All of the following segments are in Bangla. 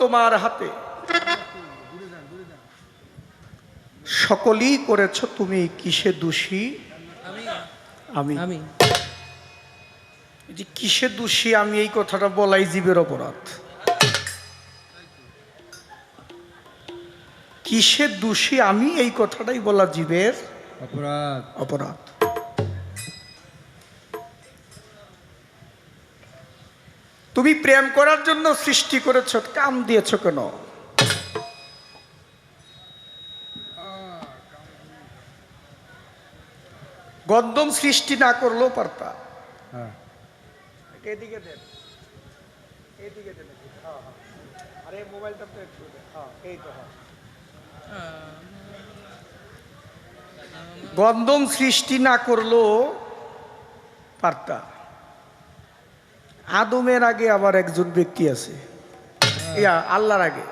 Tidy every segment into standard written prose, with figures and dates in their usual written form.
তোমার হাতে, সকলেই করেছ তুমি, কিসে দোষী আমি। আমি এই যে কিসে দোষী আমি, এই কথাটা বলাই জীবের অপরাধ। কিসে দোষী আমি, এই কথাটাই বলা জীবের অপরাধ। অপরাধ। তুমি প্রেম করার জন্য সৃষ্টি করেছ, কাম দিয়েছ কেন? গদ্যম সৃষ্টি না করলেও পারতা। হ্যাঁ, এদিকে দেন, এদিকে দেন। আরে মোবাইলটা তো একটু দেন। এই তো গন্ধম সৃষ্টি না করলেও পারতা। আদমের আগে আবার একজন ব্যক্তি আছে, ইয়া আল্লাহর আগে।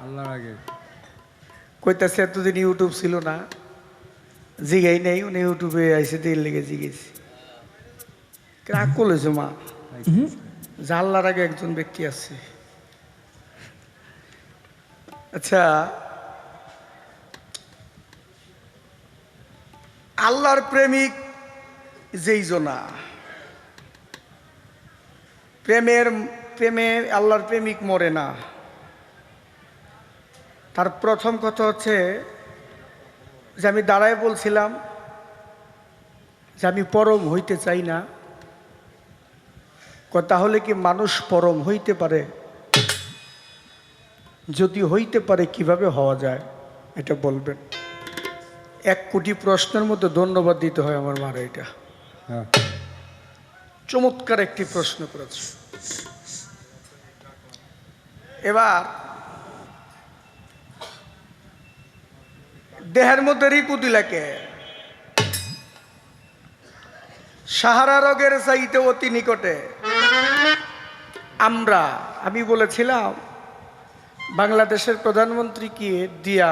আল্লাহর আগে কইতাছে এতদিন ইউটিউব ছিল না, জিগাই নেই, উনি ইউটিউবে আইসে দিল লেগে জিগেছি। রাগ করলেছে মা, যে আল্লাহর আগে একজন ব্যক্তি আছে। আচ্ছা, আল্লাহর প্রেমিক যেই জনা, প্রেমে আল্লাহর প্রেমিক মরে না। তার প্রথম কথা হচ্ছে যে আমি দাঁড়ায় বলছিলাম যে আমি পরম হইতে চাই না। তাহলে কি মানুষ পরম হইতে পারে? যদি হইতে পারে কিভাবে হওয়া যায় এটা বলবেন। 1 কোটি প্রশ্নের মধ্যে ধন্যবাদ দিতে হয় আমার মারা। এটা হ্যাঁ, চমৎকার একটি প্রশ্ন করেছে। এবার দেহের মধ্যে রিপু দিলাকে সাহারা রোগের চাইতে অতি নিকটে। আমি বলেছিলাম বাংলাদেশের প্রধানমন্ত্রীকে দিয়া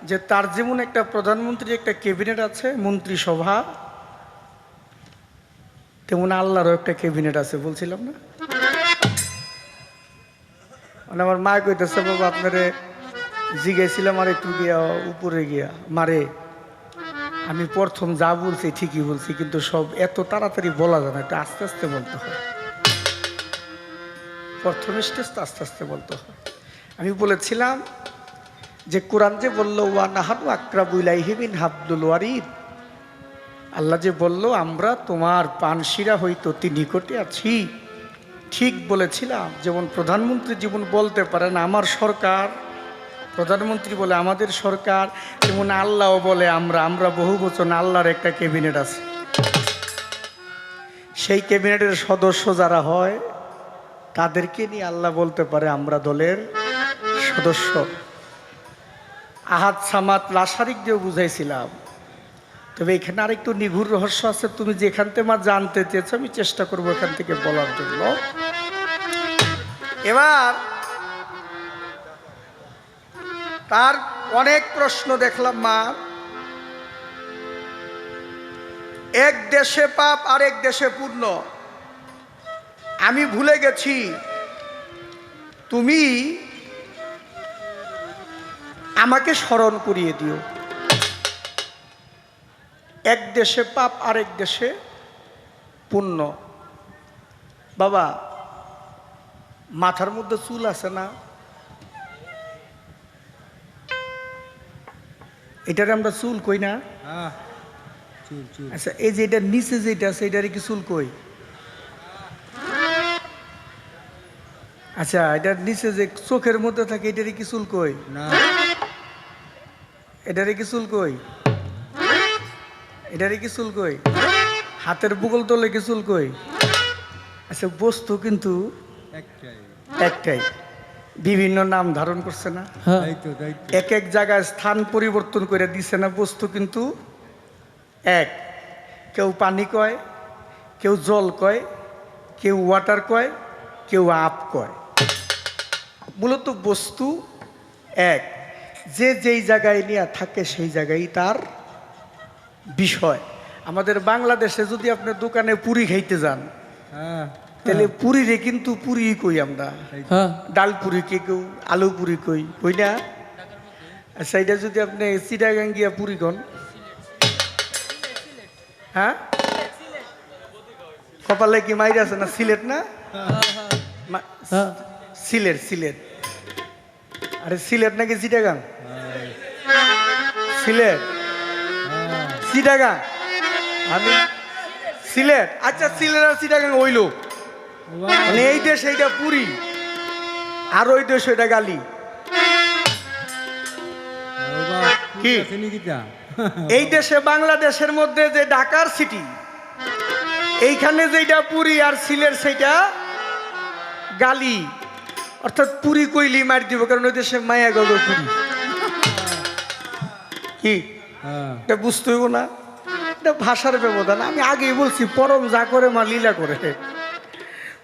যে তার যেমন একটা প্রধানমন্ত্রী একটা ক্যাবিনেট আছে, মন্ত্রিসভা, তেমন আল্লাহরও একটা ক্যাবিনেট আছে, বলছিলাম না? মানে আমার মা কইতেছে, বাবা আপনারে জিজ্ঞাসিলাম আর একটু গিয়া উপরে গিয়া মারে, আমি প্রথম যা বলছি ঠিকই বলছি, কিন্তু সব এত তাড়াতাড়ি বলা যায় না, একটু আস্তে আস্তে বলতে হয়। প্রথম স্টেজ তো আস্তে আস্তে বলতে হয়। আমি বলেছিলাম যে কোরআন যে বললো ওয়া নাহানু আকরাবু ইলাইহি মিন হাবলুল ওয়ারিদ, আল্লাহ যে বলল আমরা তোমার পানশিরা হইতে অতি নিকটে আছি, ঠিক বলেছিলাম। যেমন প্রধানমন্ত্রী যেমন বলতে পারেন আমার সরকার, প্রধানমন্ত্রী বলে আমাদের সরকার, যেমন আল্লাহও বলে আমরা বহু বচন আল্লাহর একটা ক্যাবিনেট আছে। সেই ক্যাবিনেটের সদস্য যারা হয় তাদেরকে নিয়ে আল্লাহ বলতে পারে আমরা দলের সদস্য। আহাদ সামাদ লাশারিক দিয়েও বুঝাইছিলাম। তবে এখানে আরেকটু নিগূঢ় রহস্য আছে, তুমি যেখান থেকে মা জানতে চেয়েছো আমি চেষ্টা করবো এখান থেকে বলার জন্য। এবার তার অনেক প্রশ্ন দেখলাম মা। এক দেশে পাপ আরেক দেশে পুণ্য। আমি ভুলে গেছি, তুমি আমাকে স্মরণ করিয়ে দিও। এক দেশে পাপ আরেক দেশে পুণ্য। বাবা মাথার মধ্যে চুল আছে না? এটারে আমরা চুল কই না? হ্যাঁ, চুল চুল। আচ্ছা, এই যে এটার নিচে যেটা আছে এটারে কি চুল কই? আচ্ছা, এটার নিচে যে চোখের মধ্যে থাকে এটারে কি চুল কই? না, এটারে কি চুল কই? এটারে কি চুল কই? হাতের বুগল তলে কি চুল কই? আচ্ছা, বস্তু কিন্তু একটাই। একটাই, বিভিন্ন নাম ধারণ করছে না? হ্যাঁ, দায়িত্ব দায়িত্ব। এক এক জায়গায় স্থান পরিবর্তন করে দিছে না? বস্তু কিন্তু এক। কেউ পানি কয়, কেউ জল কয়, কেউ ওয়াটার কয়, কেউ আপ কয়। মূলত বস্তু এক, যে যেই জায়গায় নিয়ে থাকে সেই জায়গায় তার বিষয়। আমাদের বাংলাদেশে যদি আপনি দোকানে পুরি খাইতে যান, হ্যাঁ, তাহলে পুরী রে কিন্তু পুরি কই আমরা, হ্যাঁ ডাল পুরি কে কেউ আলু পুরি কই না। আচ্ছা এটা যদি আপনি চিটাগাং গিয়া পুরি কন, হ্যাঁ কপালে কি মাইর আছে না? সিলেট না? হ্যাঁ সিলেট সিলেট, আরে সিলেট নাকি চিটাগাং? সিলেট চিটাগাং, আমি সিলেট। আচ্ছা সিলেট আর চিটাগাং হইল, মানে এই দেশ এইটা পুরি আর ওই দেশ ওইটা গালি। কি? এই দেশে বাংলাদেশের মধ্যে যে ঢাকার সিটি, এইখানে যেটা পুরি আর সিলেট সেইটা গালি, অর্থাৎ পুরি কইলি মার দিব, কারণ ওই দেশে মায়া গগ পুরি। কি এটা বুঝতে হইব না? এটা ভাষার ব্যবধান। আমি আগেই বলছি পরম যা করে মা লীলা করে,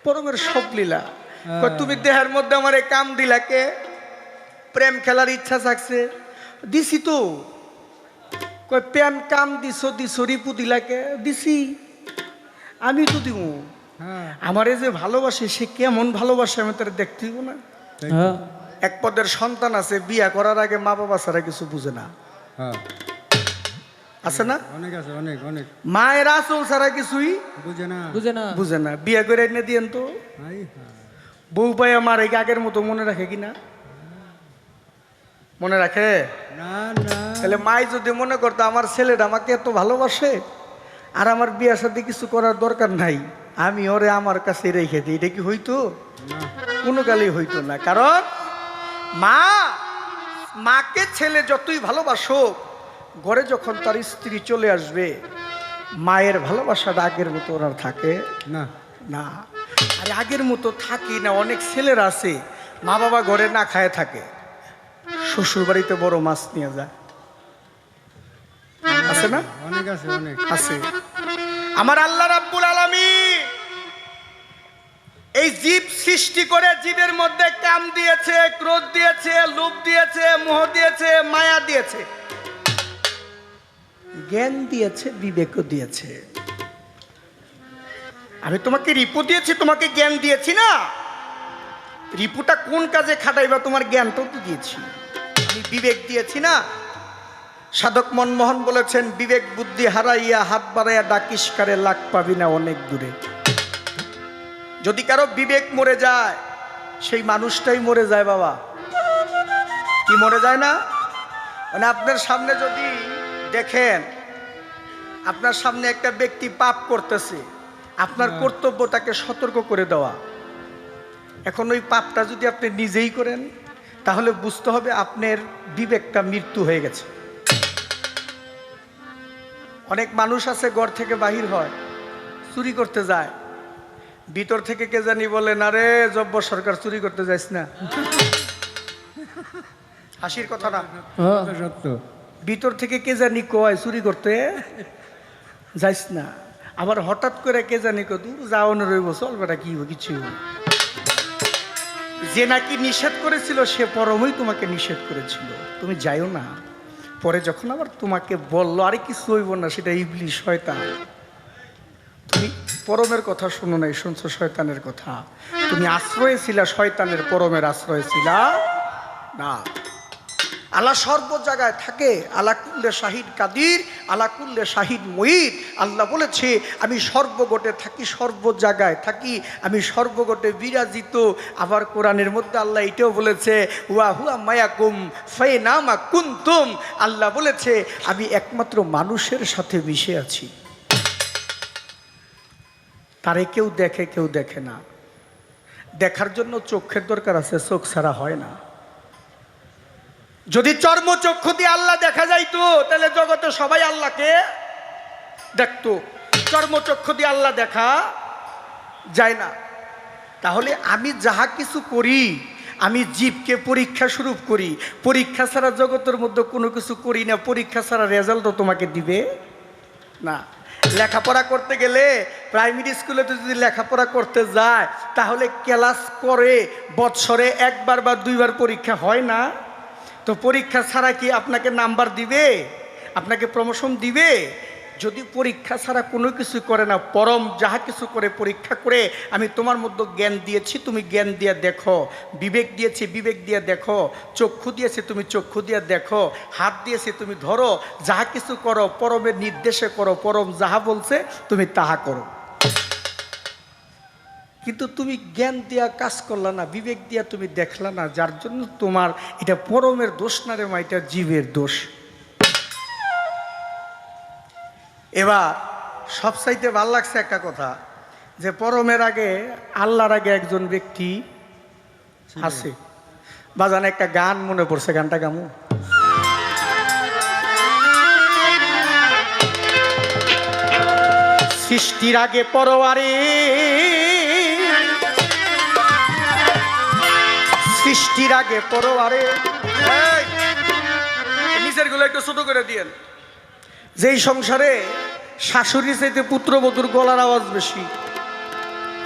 পরমের সব লীলা। কয় তুমি দেহের মধ্যে আমার এই কাম দিলা কে? প্রেম খেলার ইচ্ছা থাকছে দিছি তো। কয় প্যান কাম দিছো দিছো রিপু দিলাকে দিছি, আমি তো দিব। আমারে যে ভালোবাসে সে কেমন ভালোবাসে আমি তার দেখতে দিব না? হ্যাঁ এক পদের সন্তান আছে, বিয়া করার আগে মা বাবা ছাড়া কিছু বুঝে না, আছে না? অনেক আছে, অনেক অনেক। মায়ের আসল ছাড়া কিছুই বুঝে না, বুঝে না। বুঝে না। বিয়া করে এনে দিয়েন তো, বউ পাই আমার এই আগের মতো মনে রাখে কিনা? মনে রাখে না না। তাহলে মাই যদি মনে করতো আমার ছেলেটা আমাকে এত ভালোবাসে আর আমার বিয়ার সাথে কিছু করার দরকার নাই, আমি ওরে আমার কাছে রেখে দিই, এটা কি হইতো? কোনো কালেই হইতো না। কারণ মাকে ছেলে যতই ভালোবাসো, ঘরে যখন তার স্ত্রী চলে আসবে, মায়ের ভালোবাসাটা আগের মতো ওনার থাকে না না। আরে আগের মতো থাকি না। অনেক ছেলেরা আছে মা বাবা ঘরে না খায় থাকে, শ্বশুর বাড়িতে বড় মাছ নিয়ে যায়, আছে না? অনেক আছে, অনেক আছে। আমার আল্লাহ রাব্বুল আলামিন এই জীব সৃষ্টি করে জীবের মধ্যে কাম দিয়েছে, ক্রোধ দিয়েছে, লোভ দিয়েছে, মোহ দিয়েছে, মায়া দিয়েছে, জ্ঞান দিয়েছে, বিবেকও দিয়েছে। আমি তোমাকে রিপু দিয়েছি, তোমাকে জ্ঞান দিয়েছি না? রিপুটা কোন কাজে খাটাইবা তোমার জ্ঞানটাও তো দিয়েছি। আমি বিবেক দিয়েছি না? সাধক মনমোহন বলেছেন, বিবেক বুদ্ধি হারাইয়া হাত বাড়াইয়া ডাকিস কারে, লাখ পাবি না অনেক দূরে। যদি কারো বিবেক মরে যায় সেই মানুষটাই মরে যায় বাবা। কি মরে যায় না? মানে আপনার সামনে যদি দেখেন আপনার সামনে একটা ব্যক্তি পাপ করতেছে, আপনার কর্তব্য তাকে সতর্ক করে দেওয়া। এখন ওই পাপটা যদি আপনি নিজেই করেন তাহলে বুঝতে হবে আপনার বিবেকটা মৃত্যু হয়ে গেছে। অনেক মানুষ আছে ঘর থেকে বাহির হয়, চুরি করতে যায়, ভিতর থেকে কে জানি বলে, না রে জব্বর সরকার, চুরি করতে যাইস না। হাসির কথা না, সত্য। ভিতর থেকে কে জানি কয় চুরি করতে যাইস না। আবার হঠাৎ করে কে জানি কয় দূর যাও না, রইব চল বেটা, কি কিছু। যে নাকি নিষেধ করেছিল সে পরমই তোমাকে নিষেধ করেছিল, তুমি যাইও না। পরে যখন আবার তোমাকে বললো আরে কিছু হইব না, সেটা ইবলিশ, শয়তান। তুমি পরমের কথা শুনো নাই, শুনছো শয়তানের কথা। তুমি আশ্রয়ে ছিলা শয়তানের, পরমের আশ্রয়ে ছিলা না। আল্লাহ সর্ব জায়গায় থাকে, আলা কুল্লে শাহিদ কাদির, আলা কুল্লে শাহিদ মুঈদ। আল্লাহ বলেছে আমি সর্বগটে থাকি, সর্ব জায়গায় থাকি, আমি সর্বগটে বিরাজিত। আবার কোরআনের মধ্যে আল্লাহ এটাও বলেছে, ওয়া হুয়া মায়াকুম ফাইনামা কুনতুম। আল্লাহ বলেছে আমি একমাত্র মানুষের সাথে মিশে আছি। তারে কেউ দেখে কেউ দেখে না। দেখার জন্য চোখের দরকার আছে, চোখ ছাড়া হয় না। যদি চর্মচক্ষু দিয়ে আল্লাহ দেখা যাইতো তাহলে জগতে সবাই আল্লাহকে দেখতো। চর্মচক্ষু দিয়ে আল্লাহ দেখা যায় না। তাহলে আমি যাহা কিছু করি, আমি জীবকে পরীক্ষা স্বরূপ করি। পরীক্ষা ছাড়া জগতের মধ্যে কোনো কিছু করি না। পরীক্ষা ছাড়া রেজাল্টও তোমাকে দিবে না। লেখাপড়া করতে গেলে প্রাইমারি স্কুলে যদি লেখাপড়া করতে যায় তাহলে ক্লাস করে বৎসরে একবার বা দুইবার পরীক্ষা হয় না? তো পরীক্ষা ছাড়া কি আপনাকে নাম্বার দিবে? আপনাকে প্রমোশন দিবে? যদি পরীক্ষা ছাড়া কোনো কিছু করে না, পরম যাহা কিছু করে পরীক্ষা করে আমি তোমার মধ্যে জ্ঞান দিয়েছি, তুমি জ্ঞান দিয়ে দেখো, বিবেক দিয়েছি বিবেক দিয়ে দেখো, চক্ষু দিয়েছি তুমি চক্ষু দিয়ে দেখো, হাত দিয়েছি তুমি ধরো, যাহা কিছু করো পরমের নির্দেশে করো, পরম যাহা বলছে তুমি তাহা করো। কিন্তু তুমি জ্ঞান দিয়া কাজ করলা না, বিবেক দিয়া তুমি দেখলা না, যার জন্য তোমার এটা পরমের দোষ না রে মা, এটা জীবের দোষ। এবার সবচাইতে ভাল লাগছে একটা কথা, যে পরমের আগে আল্লাহর আগে একজন ব্যক্তি আছে। বাজান একটা গান মনে পড়ছে, গানটা গামু। সৃষ্টির আগে পরোয়ারে, সৃষ্টির আগে পরোয়ারে, নিচের গুলো একটু ছোট করে দিয়েন। যেই সংসারে শাশুড়ি চাইতে পুত্রবধূর গলার আওয়াজ বেশি,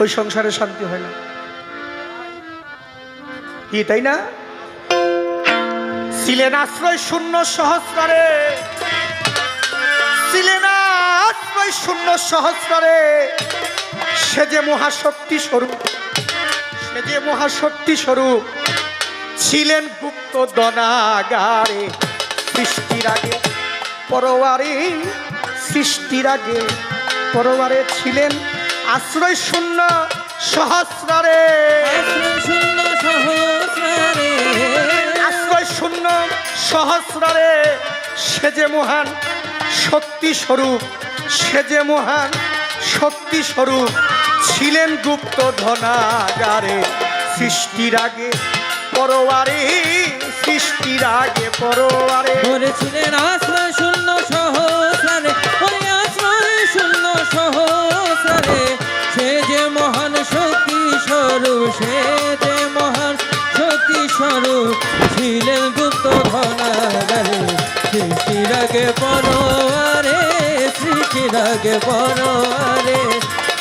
ওই সংসারে শান্তি হয় না, কি তাই না? ছিলেন আশ্রয় শূন্য সহস্রারে, ছিলেন আশ্রয় শূন্য সহস্রারে, সে যে মহাশক্তি স্বরূপ, সে যে মহাশক্তি স্বরূপ, ছিলেন গুপ্ত দনাগারে। সৃষ্টির আগে পরোয়ারে, সৃষ্টির আগে পরোয়ারে ছিলেন আশ্রয় শূন্য সহস্রারে, আশ্রয় শূন্য সহস্রারে, সে যে মহান শক্তি স্বরূপ, সে যে মহান শক্তি স্বরূপ, ছিলেন গুপ্ত ধনাগারে। সৃষ্টির আগে পরোয়ারে, সৃষ্টির আগে পরোয়ারে, ছিলেন আশ্রয় শূন্য সহস্রারে, ওরে আশ্রয় শূন্য সহস্রারে, সে যে মহান শক্তি স্বরূপ, সে যে মহান শক্তি স্বরূপ, ছিলেন গুপ্ত ধনাগারে। সৃষ্টির আগে পরোয়ারে, সৃষ্টির আগে পরোয়ারে,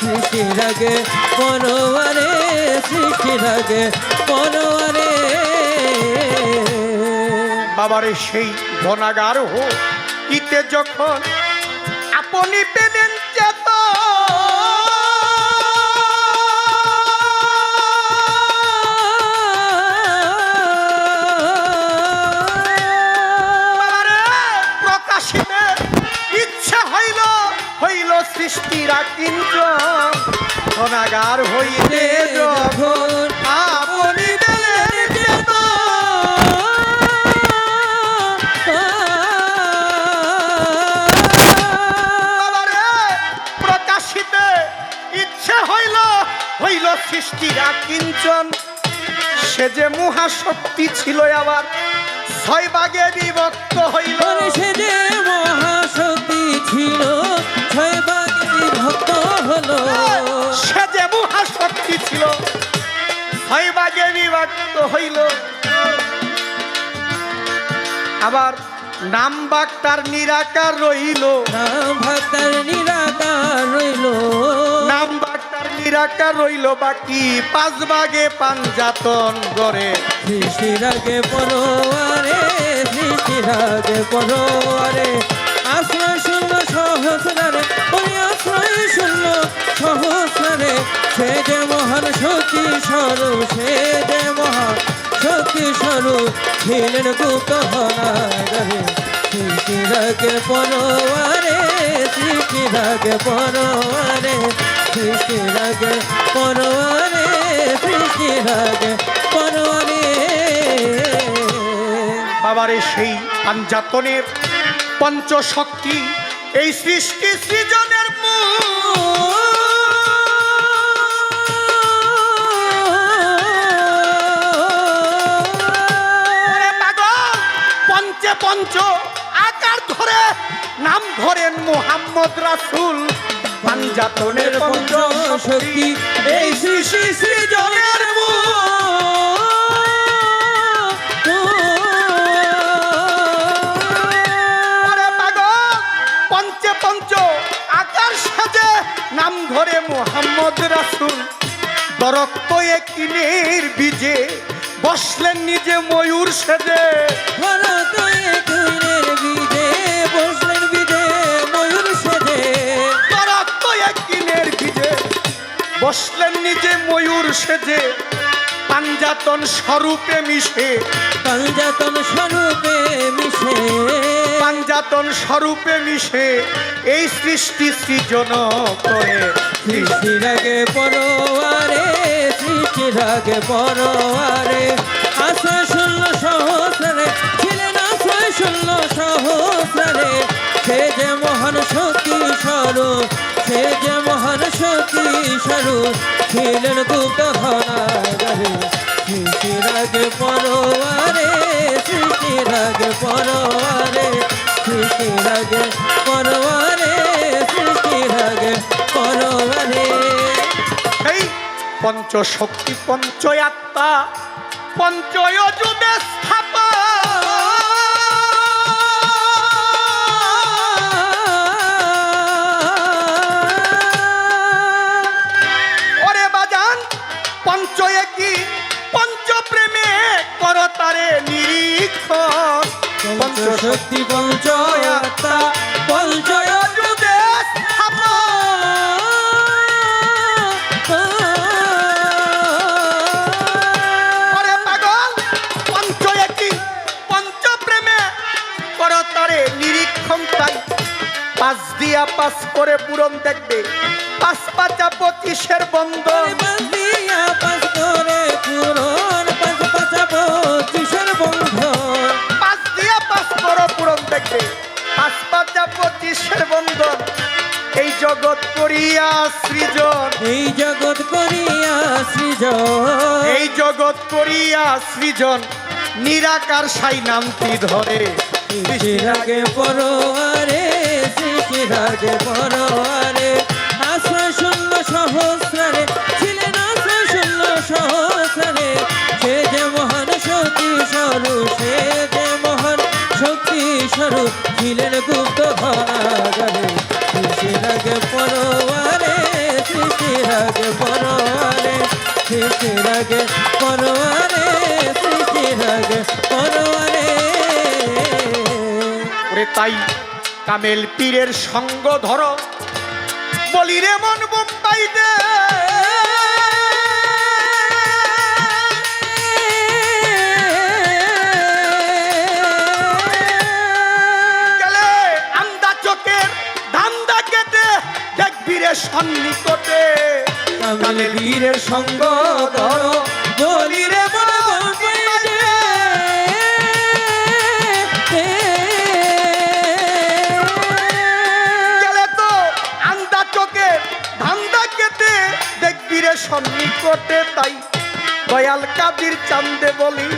সৃষ্টির আগে পরোয়ারে, সৃষ্টির আগে পরোয়ারে। বাবারে সেই ধনাগার ইতে যখন আপনি পেলেন চেত, প্রকাশিতে ইচ্ছা হইল, হইল সৃষ্টির কিঞ্চন, ধনাগার হইতে যখন আপনি পেলেন চেত, হইল সৃষ্টির কিঞ্চন, সে যে মহাশক্তি ছিল আবার ছয় ভাগে বিভক্ত হইল, সে যে মহাশক্তি ছিল ছয় ভাগে বিভক্ত হলো, সে যে মহাশক্তি ছিল ছয় ভাগে বিভক্ত হইল। আবার নাম ভাগ তার নিরাকার রইল, নাম ভাগ তার নিরাকার রইল, নাম ভাগ তার নিরাকার রইল, বাকি পাঁচ ভাগে পাঞ্জাতন গড়ে। সৃষ্টির আগে পরোয়ারে, সৃষ্টির আগে পরোয়ারে, আশ্রয় শূন্য সহস্রারে, ওই আশ্রয় শূন্য সহস্রারে, সে যে মহান শক্তি স্বরূপ, সে যে মহান শক্তি স্বরূপ, ছিলেন গুপ্ত ধনাগারে। সৃষ্টির আগে পরোয়ারে, সৃষ্টির আগে পরোয়ারে, সৃষ্টির আগে পরোয়ারে, সৃষ্টির আগে পরোয়ারে। বাবারে সেই পাঞ্জাতনের পঞ্চশক্তি এই সৃষ্টি সৃজনের পঞ্চে পঞ্চ আকার ধরে নাম ধরেন মুহাম্মদ রাসূল। পাঞ্জাতনের পঞ্চশক্তি এই সৃষ্টি সৃজনের পঞ্চে পঞ্চ আকার সাজে নাম ধরে মুহাম্মদ রাসূল। দরক্ত একিনের বীজে বসলেন নিজে ময়ূর সেজে, বীজে বসলেন বীজে ময়ূর সেজে, বসলেন নিজে ময়ূর সেজে পাঞ্জাতন স্বরূপে মিশে, পাঞ্জাতন স্বরূপে মিশে, পাঞ্জাতন স্বরূপে মিশে এই সৃষ্টি সৃজন করে। সৃষ্টির আগে পরোয়ারে, সৃষ্টির আগে পরোয়ারে, আশ্রয় শূন্য সহস্রে ছিলেন, আশ্রয় শূন্য সহস্রে। সে যে মহান শক্তি স্বরূপ, সে যে মহান শক্তি স্বরূপ ছিলেন গুপ্ত ধনাগারে। সৃষ্টির আগে পরোয়ারে, সৃষ্টির আগে পরোয়ারে, সৃষ্টির আগে পরোয়ারে, সৃষ্টির আগে পরোয়ারে। এই পঞ্চশক্তি পঞ্চয়াত্মা পঞ্চয়জুদে স্থাপা, ওরে বাজান পঞ্চয়ে কি পঞ্চপ্রেমে করতারে নিরীক্ষণ। পঞ্চশক্তি পঞ্চয়াত্মা পঞ্চয়জুদে স্থাপা। ওরে পাগল পঞ্চয়ে কি পঞ্চপ্রেমে করতারে নিরীক্ষণ। তাই পাঁচ দিয়া পাঁচ করে পূরণ দেখবে, পাঁচ পাঁচা 25-এর বন্ধন। পাঁচ দিয়া পাঁচ করে পূরণ, পাঁচ পাঁচা 25-এর বন্ধন। পাঁচ দিয়া পাঁচ করে পূরণ দেখবে, পাঁচ পাঁচা 25-এর বন্ধন। এই জগৎ করিয়া সৃজন, এই জগৎ করিয়া সৃজন, এই জগৎ করিয়া সৃজন নিরাকার সাই নামটি ধরে। সৃষ্টির আগে পরোয়ারে, সৃষ্টির আগে পরোয়ারে, আশ্রয় শূন্য সহস্রে ছিলেন, আশ্রয় শূন্য সহস্রে। সে যে মহান শক্তি স্বরূপ, সে যে মহান শক্তি স্বরূপ ছিলেন গুপ্ত ধনাগারে। সৃষ্টির আগে পরোয়ারে, সৃষ্টির আগে পরোয়ারে, সৃষ্টির আগে পরোয়ারে, সৃষ্টির আগে পরোয়ারে। ওরে তাই কামেল পীরের সঙ্গ ধরো, বলি রে মন বোম্বাই দে। গেলে আন্দা চোখের ধান্দা কেটে দেখবি রে সন্নিকটে। কামেল বীরের সঙ্গ ধরো, বলি রে মন বোম্বাই দে। গেলে তো আন্দা চোখের ধান্দা কেটে দেখবি রে সন্নিকটে। তাই দয়াল কাদির চান্দে বলি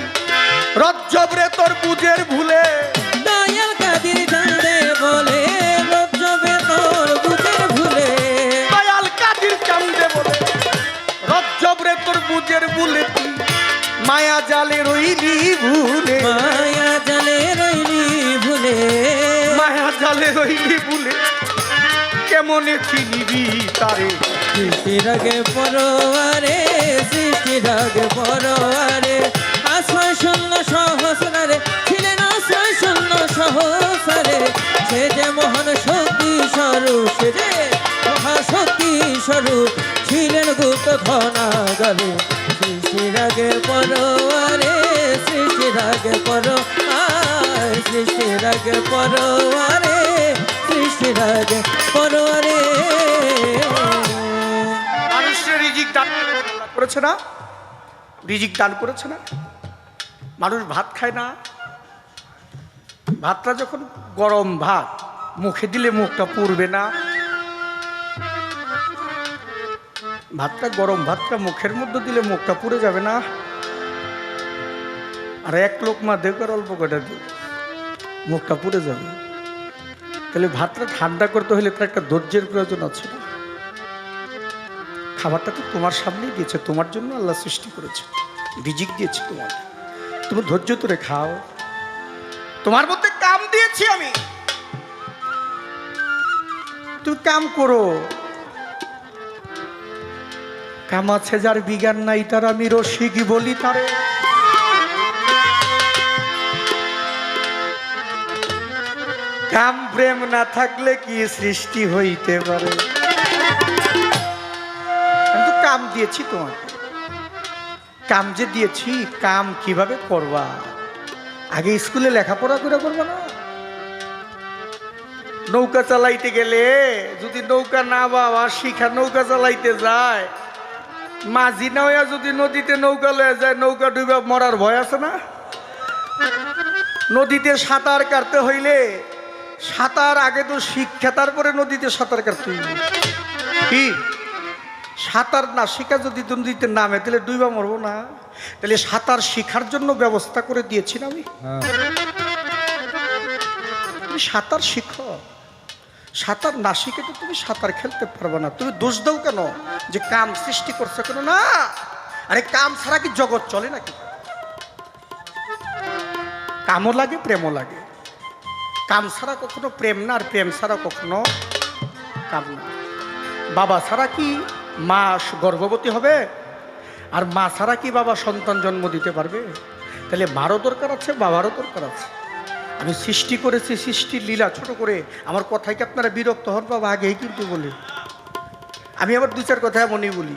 রজ্জবরে তোর বুঝের ভুলে। দয়াল কাদির চান্দে বলে রজ্জবে তোর বুঝের ভুলে। দয়াল কাদির চান্দে বলে রজ্জবরে তোর বুঝের ভুলে। তুই মায়া জালে রইলি ভুলে, মায়া জালে রইলি ভুলে, মায়া জালে রইলি ভুলে। কেমনে চিনিবি তারে। সৃষ্টির আগে পরোয়ারে, সৃষ্টির আগে পরোয়ারে, আশ্রয় শূন্য সহস্রে ছিলেন, আশ্রয় শূন্য সহস্রে। সে যে মহান শক্তি স্বরূপ, সে যে মহাশক্তি স্বরূপ ছিলেন গুপ্ত ধনাগারে। সৃষ্টির আগে পরোয়ারে, সৃষ্টির আগে পরোয়ারে, সৃষ্টির আগে পরোয়ারে, সৃষ্টির আগে পরোয়ারে। মানুষের রিজিক দান করেছে না, রিজিক দান করেছে না। মানুষ ভাত খায় না, ভাতটা যখন গরম ভাত মুখে দিলে মুখটা পুড়বে না। ভাতটা গরম ভাতটা মুখের মধ্যে দিলে মুখটা পুড়ে যাবে না। আর এক লোকমা দেখবার অল্প কটা দিল মুখটা পুড়ে যাবে। তাহলে ভাতটা ঠান্ডা করতে হলে তার একটা ধৈর্যের প্রয়োজন আছে না। খাবারটা তো তোমার সামনেই দিয়েছে, তোমার জন্য আল্লাহ সৃষ্টি করেছে, রিজিক দিয়েছে তোমার। তুমি ধৈর্য ধরে খাও, তোমার মধ্যে কাম দিয়েছি আমি, তুমি কাম করো। কাম আছে যার বিজ্ঞান নাই তার আমি রসিকই বলি তারে। কাম প্রেম না থাকলে কি সৃষ্টি হইতে পারে। কাম দিয়েছি তোমাকে, কাম যে দিয়েছি, কাম কিভাবে করবা? আগে স্কুলে লেখাপড়া করে করবো না? নৌকা চালাইতে গেলে যদি নৌকা না বাবা শিখা নৌকা চালাইতে যায়, মাঝি না হইয়া যদি নদীতে নৌকা লয়ে যায়, নৌকা ডুবে মরার ভয় আছে না? নদীতে সাঁতার কাটতে হইলে সাঁতার আগে তো শিক্ষা, তারপরে নদীতে সাঁতার কাটতে হইলে কি? সাঁতার না শিখা যদি নদীতে নামে তাহলে ডুইবা মরবো না? তাহলে সাঁতার শিখার জন্য ব্যবস্থা করে দিয়েছি না আমি। হ্যাঁ, তুমি সাঁতার শিখো, সাঁতার না শিখে তো তুমি সাঁতার খেলতে পারবে না। তুমি দোষ দাও কেন যে কাম সৃষ্টি করছে কেন? না, আরে কাম ছাড়া কি জগৎ চলে নাকি? কামও লাগে, প্রেমও লাগে। কাম ছাড়া কখনো প্রেম না, আর প্রেম ছাড়া কখনো কাম না। বাবা ছাড়া কি মা গর্ভবতী হবে? আর মা ছাড়া কি বাবা সন্তান জন্ম দিতে পারবে? তাহলে মারও দরকার আছে, বাবারও দরকার আছে। আমি সৃষ্টি করেছি, সৃষ্টির লীলা ছোট করে। আমার কথায় কি আপনারা বিরক্ত হন বাবা? আগেই কিন্তু বলি, আমি আবার দু চার কথা এমনই বলি।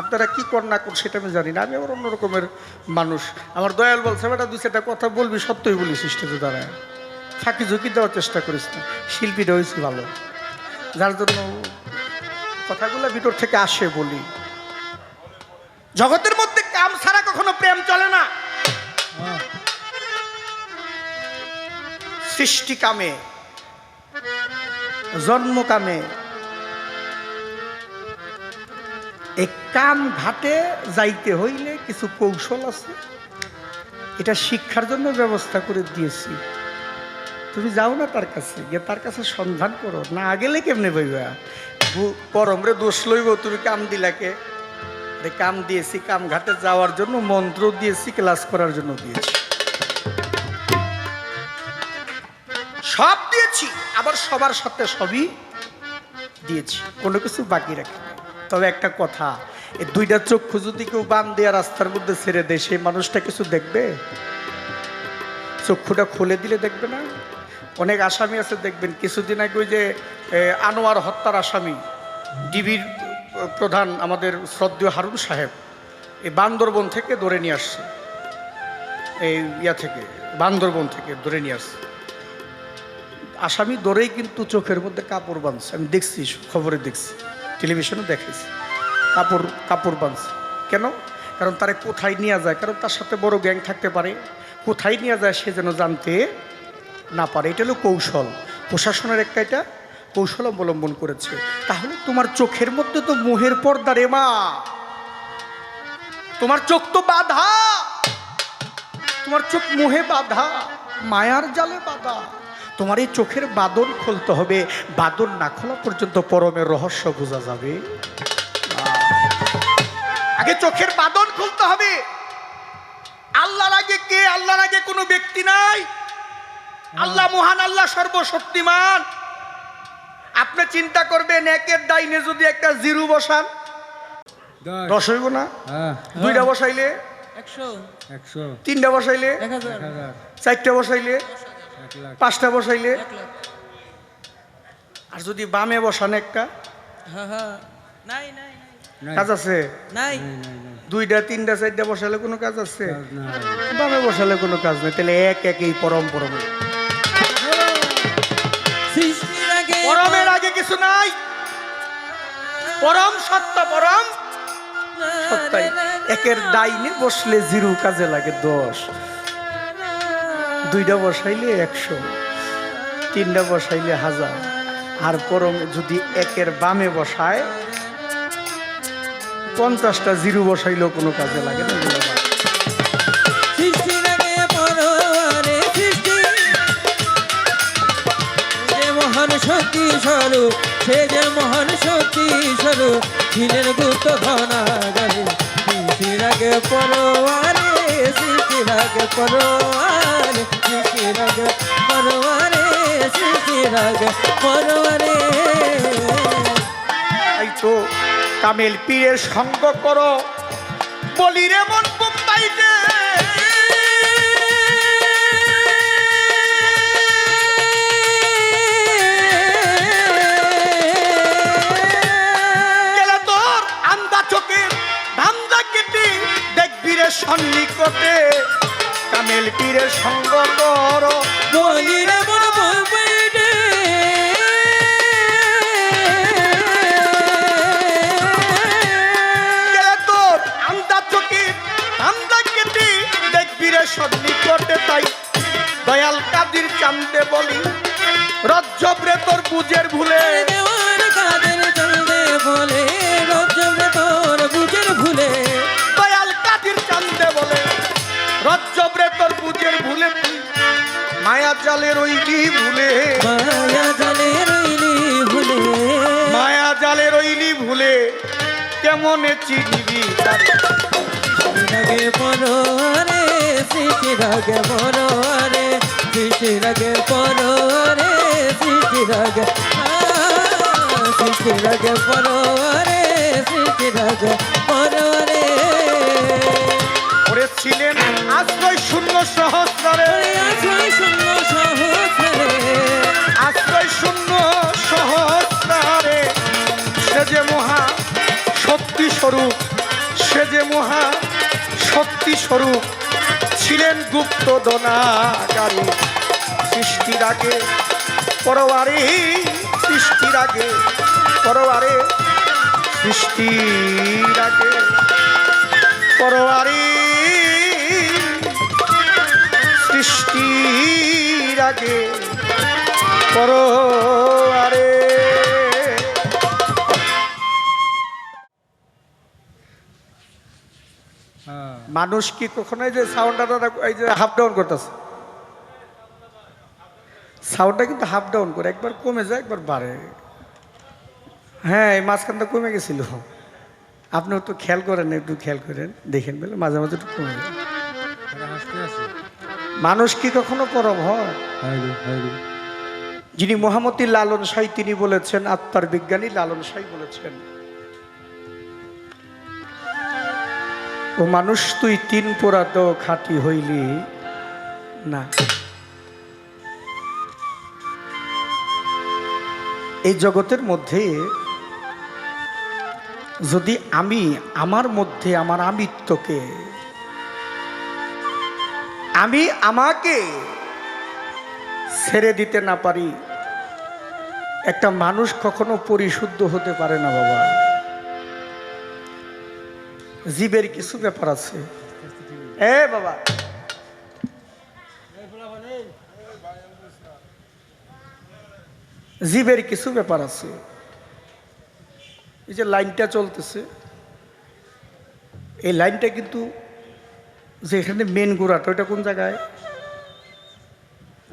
আপনারা কি কর না কর সেটা আমি জানি না, আমি আবার অন্য রকমের মানুষ। আমার দয়াল বলছে বেটা দু চারটা কথা বলবি, সত্যই বলি সৃষ্টিতে দাঁড়ায়, ফাঁকি ঝুঁকি দেওয়ার চেষ্টা করিস না। শিল্পীটা হয়েছি ভালো, যার জন্য কথাগুলো ভিতর থেকে আসে বলি। জগতের মধ্যে কাম ছাড়া কখনো প্রেম চলে না। হ্যাঁ, সৃষ্টি কামে, জন্ম কামে। এই কাম ঘাটে যাইতে হইলে কিছু কৌশল আছে, এটা শিক্ষার জন্য ব্যবস্থা করে দিয়েছি। তুমি যাও না তার কাছে, গিয়ে তার কাছে সন্ধান করো। না গেলে কেমনে বইবা? পরমরে দোষ লইব, তুমি কাম দিলাকে? আরে কাম দিয়েছি কাম ঘাটে যাওয়ার জন্য, মন্ত্র দিয়েছি ক্লাস করার জন্য দিয়েছি, সব দিয়েছি। আবার সবার সাথে সবই দিয়েছি, কোনো কিছু বাকি রাখি না। তবে একটা কথা, এই দুইটা চক্ষু যদি কেউ বান দেওয়া রাস্তার মধ্যে ছেড়ে দেয়, সেই মানুষটা কিছু দেখবে? চক্ষুটা খুলে দিলে দেখবে না? অনেক আসামি আছে দেখবেন, কিছুদিন আগে ওই যে আনোয়ার হত্যার আসামি, ডিবির প্রধান আমাদের শ্রদ্ধেয় হারুন সাহেব, এই বান্দরবন থেকে ধরে নিয়ে আসছে, এই থেকে বান্দরবন থেকে ধরে নিয়ে আসছে। আসামি ধরেই কিন্তু চোখের মধ্যে কাপড় বাঁধছে, আমি দেখছি, খবরে দেখছি, টেলিভিশনে দেখেছি, কাপড় বাঁধছে। কেন? কারণ তারা কোথায় নিয়ে যায়, কারণ তার সাথে বড় গ্যাং থাকতে পারে, কোথায় নিয়ে যায় সে যেন জানতে না পারে। এটা হলো কৌশল, প্রশাসনের একটা এটা কৌশল অবলম্বন করেছে। তাহলে তোমার চোখের মধ্যে তো মোহের পর্দা রে মা, তোমার চোখ তো বাধা, তোমার চোখ মোহে বাধা, মায়ার জালে বাধা। তোমার এই চোখের বাদন খুলতে হবে, বাদন না খোলা পর্যন্ত পরমের রহস্য বোঝা যাবে। আগে চোখের বাদন খুলতে হবে। আল্লাহর আগে কে? আল্লাহর আগে কোনো ব্যক্তি নাই। আল্লাহ মহান, আল্লাহ সর্বশক্তিমান। আপনি চিন্তা করবেন, একের ডাইনে যদি একটা জিরো বসান, 10 হইব না? হ্যাঁ, দুইটা বসাইলে 100 100, তিনটা বসাইলে 1000 1000, চারটা বসাইলে 1 লাখ, 5টা বসাইলে, 1 লাখ। আর যদি বামে বসান একটা, হ্যাঁ হ্যাঁ, নাই নাই নাই, কাজ আছে? নাই। নাই, নাই, নাই, দুইটা তিনটা চারটা বসালে কোনো কাজ আছে? কাজ নাই। বামে বসালে কোনো কাজ নেই। তাহলে এক একই পরম পরম, সৃষ্টির আগে পরমের আগে কিছু নাই। পরম সত্য, পরম সত্তাই। একের ডাইনে বসলে জিরো কাজে লাগে 10, দুইটা বসাইলে 100, তিনটা বসাইলে 1000, আর পরম যদি একের বামে বসায় 50টা জিরো বসাইলেও কোনো কাজে লাগে না। সৃষ্টির আগে পরমাণে সৃষ্টি, যে মহান শক্তি স্বরূপ, সে যে মহান শক্তি স্বরূপ, ছিলেন গুপ্ত ঘনাগারে। সৃষ্টির আগে পরমাণে, সৃষ্টির আগে পরমাণে, সৃষ্টির আগে পরমাণে, সৃষ্টির আগে পরমাণে। তাই তো কামেল পীরের সঙ্গ করো, বলি রে মন বোম্বাইতে। গেলে তোর আন্দা চোখ সন্নিকটে কামেল পীরের সঙ্গ কর। বলি রে মন বলবে রে গেলে তোর আমদা চকি আমদা কেটে দেখবি রে সন্নিকটে, তাই দয়াল কাদির চান্দে বলি রজ্জবরে তোর বুঝের ভুলে। দেওয়ার কাদের চলবে বলে রজবে তোর বুঝের ভুলে। দয়াল কাদির চান্দে বলে রজ্জবরে তোর বুঝের ভুলে, তুই মায়া জালে রইলি ভুলে। মায়া জালে রইলি ভুলে। মায়া জালে রইলি ভুলে কেমনে চিনিবি তারে। রাগে পরে সৃষ্টি রাগে পরে সৃষ্টি রাগে পরে সৃষ্টি রাগে সৃষ্টি রাগে পরে সৃষ্টি রাগে পরে। ওরে ছিলেন আশ্রয় শূন্য সহস্রে, আশ্রয় শূন্য সহস্রে আশ্রয় শূন্য সহস্রে, সে যে মহা শক্তি স্বরূপ, সে যে মহা শক্তি স্বরূপ ছিলেন গুপ্ত দনাগারী। সৃষ্টির আগে পরবারে সৃষ্টির আগে পরবারে সৃষ্টির আগে পরবারে সৃষ্টির আগে পরবারে। হ্যাঁ মানুষ কি কখনো এই যে সাউন্ডটা এই যে হাফ ডাউন করতেছে, সাউন্ডটা কিন্তু হাফ ডাউন করে, একবার কমে যায় একবার বাড়ে। হ্যাঁ এই মাঝখানটা কমে গেছিল, আপনি একটু খেয়াল করেন, একটু খেয়াল করেন দেখেন বলে মাঝে মাঝে একটু কমে যায়। তারা হাসতে আছে। মানুষ কি কখনো পরম হয়? হাইরে হাইরে যিনি মহামতি লালন সাঁই তিনি বলেছেন, আত্মার বিজ্ঞানী লালন সাঁই বলেছেন, ও মানুষ তুই তিন পোড়া তো খাঁটি হইলি না। এই জগতের মধ্যে যদি আমি আমার মধ্যে আমার আমিত্বকে, আমি আমাকে ছেড়ে দিতে না পারি, একটা মানুষ কখনো পরিশুদ্ধ হতে পারে না বাবা। জীবের কিছু ব্যাপার আছে এ বাবা, জীবের কিছু ব্যাপার আছে। এই যে লাইনটা চলতেছে, এই লাইনটা কিন্তু যেখানে মেন গোড়াটা, ওইটা কোন জায়গায়,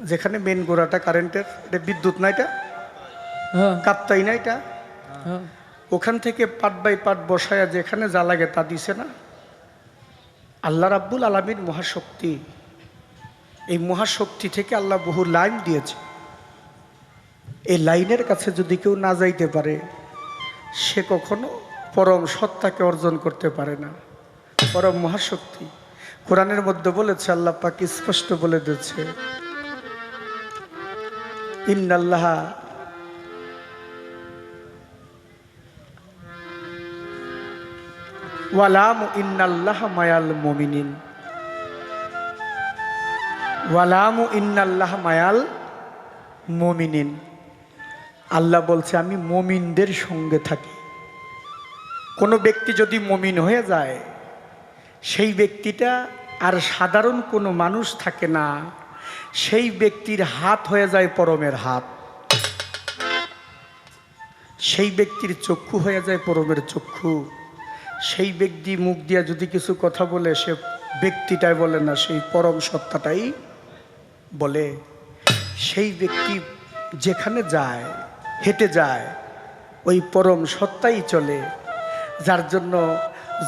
যেখানে মেন গোড়াটা কারেন্টের, এটা বিদ্যুৎ না, এটা কাপ্তাই না, এটা ওখান থেকে পাট বাই পাট বসায়া যেখানে যা লাগে তা দিছে না। আল্লাহ রাব্বুল আলামিন মহাশক্তি, এই মহাশক্তি থেকে আল্লাহ বহু লাইন দিয়েছে। এই লাইনের কাছে যদি কেউ না যাইতে পারে, সে কখনো পরম সত্তাকে অর্জন করতে পারে না। পরম মহাশক্তি কোরআনের মধ্যে বলেছে, আল্লাহ পাক স্পষ্ট বলে দিয়েছে, ইন্নাল্লাহ ওয়ালাম ইন্নাল্লাহ মায়াল মুমিনিন, ওয়ালাম ইন্নাল্লাহ মায়াল মুমিনিন। আল্লাহ বলছে আমি মুমিনদের সঙ্গে থাকি। কোনো ব্যক্তি যদি মুমিন হয়ে যায়, সেই ব্যক্তিটা আর সাধারণ কোনো মানুষ থাকে না, সেই ব্যক্তির হাত হয়ে যায় পরমের হাত, সেই ব্যক্তির চক্ষু হয়ে যায় পরমের চক্ষু। সেই ব্যক্তি মুখ দিয়া যদি কিছু কথা বলে, সে ব্যক্তিটাই বলে না, সেই পরম সত্তাটাই বলে। সেই ব্যক্তি যেখানে যায়, হেঁটে যায়, ওই পরম সত্তাই চলে। যার জন্য